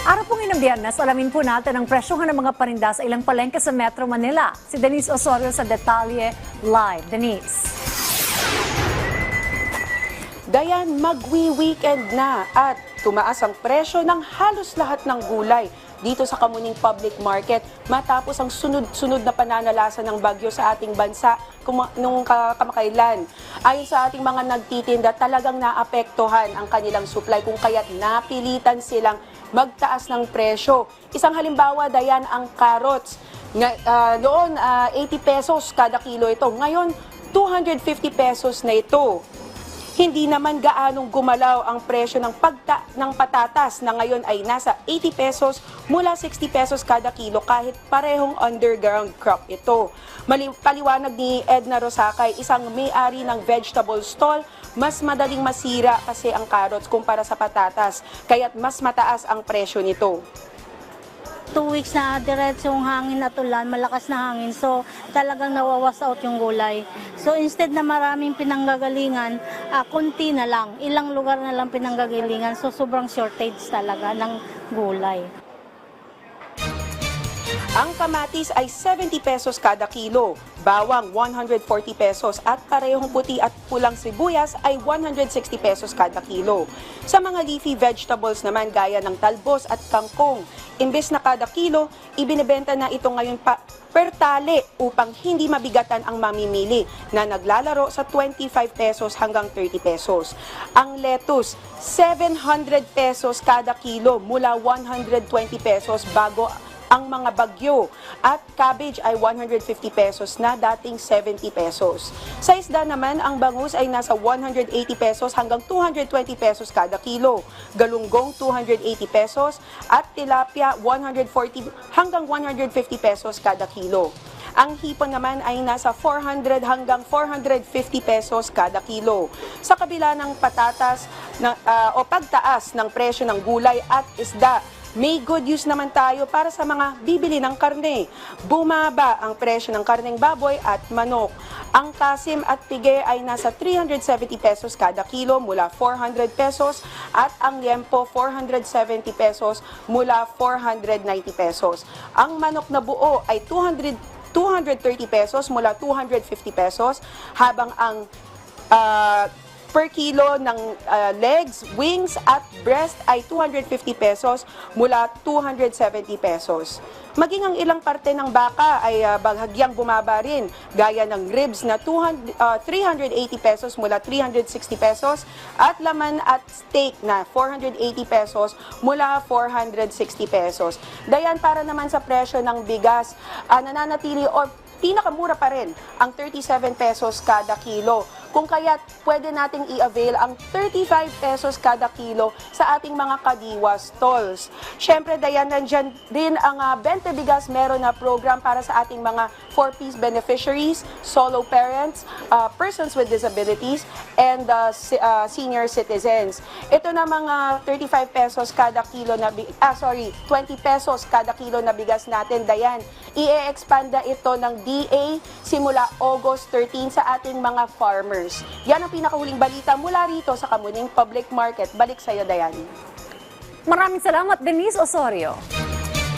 Araw pong ng Biyernes, alamin po natin ang presyohan ng mga paninda sa ilang palengke sa Metro Manila. Si Denise Osorio sa Detalye Live. Denise. Dayan, magwi-weekend na at tumaas ang presyo ng halos lahat ng gulay dito sa Kamuning Public Market matapos ang sunod-sunod na pananalasa ng bagyo sa ating bansa nung kamakailan. Ayon sa ating mga nagtitinda, talagang naapektuhan ang kanilang supply kung kaya't napilitan silang magtaas ng presyo. Isang halimbawa, Dayan, ang carrots. Noon, 80 pesos kada kilo ito. Ngayon, 250 pesos na ito. Hindi naman gaanong gumalaw ang presyo ng patatas na ngayon ay nasa 80 pesos mula 60 pesos kada kilo kahit parehong underground crop ito. Paliwanag ni Edna Rosacay, isang may-ari ng vegetable stall, mas madaling masira kasi ang carrots kumpara sa patatas, kaya't mas mataas ang presyo nito. 2 weeks na diretsong hangin at ulan, malakas na hangin. So, talagang nawawas out yung gulay. So, instead na maraming pinanggagalingan, kunti na lang. Ilang lugar na lang pinanggagalingan. So, sobrang shortage talaga ng gulay. Ang kamatis ay 70 pesos kada kilo, bawang 140 pesos at parehong puti at pulang sibuyas ay 160 pesos kada kilo. Sa mga leafy vegetables naman gaya ng talbos at kangkong, imbes na kada kilo, ibinebenta na ito ngayon per tali upang hindi mabigatan ang mamimili na naglalaro sa 25 pesos hanggang 30 pesos. Ang lettuce, 700 pesos kada kilo mula 120 pesos bago ang mga bagyo at cabbage ay 150 pesos na dating 70 pesos. Sa isda naman, ang bangus ay nasa 180 pesos hanggang 220 pesos kada kilo, galunggong 280 pesos at tilapia 140 hanggang 150 pesos kada kilo. Ang hipon naman ay nasa 400 hanggang 450 pesos kada kilo. Sa kabila ng patatas o pagtaas ng presyo ng gulay at isda, may good news naman tayo para sa mga bibili ng karne. Bumaba ang presyo ng karneng baboy at manok. Ang kasim at pige ay nasa 370 pesos kada kilo mula 400 pesos at ang liempo 470 pesos mula 490 pesos. Ang manok na buo ay 230 pesos mula 250 pesos habang ang per kilo ng legs, wings at breast ay 250 pesos mula 270 pesos. Maging ang ilang parte ng baka ay bahagyang bumaba rin, gaya ng ribs na 380 pesos mula 360 pesos at laman at steak na 480 pesos mula 460 pesos. Dayan, para naman sa presyo ng bigas, nananatili o pinakamura pa rin ang 37 pesos kada kilo. Kung kaya't pwede nating i-avail ang 35 pesos kada kilo sa ating mga kadiwa stalls. Siyempre, Dayan, nandyan din ang 20 Bigas meron na program para sa ating mga 4-piece beneficiaries, solo parents, persons with disabilities, and senior citizens. Ito na mga 35 pesos kada kilo na 20 pesos kada kilo na bigas natin, Dayan. I-expand na ito ng DA simula August 13 sa ating mga farmers. Yan ang pinakahuling balita mula rito sa Kamuning Public Market. Balik sa'yo, Dayan. Maraming salamat, Denise Osorio.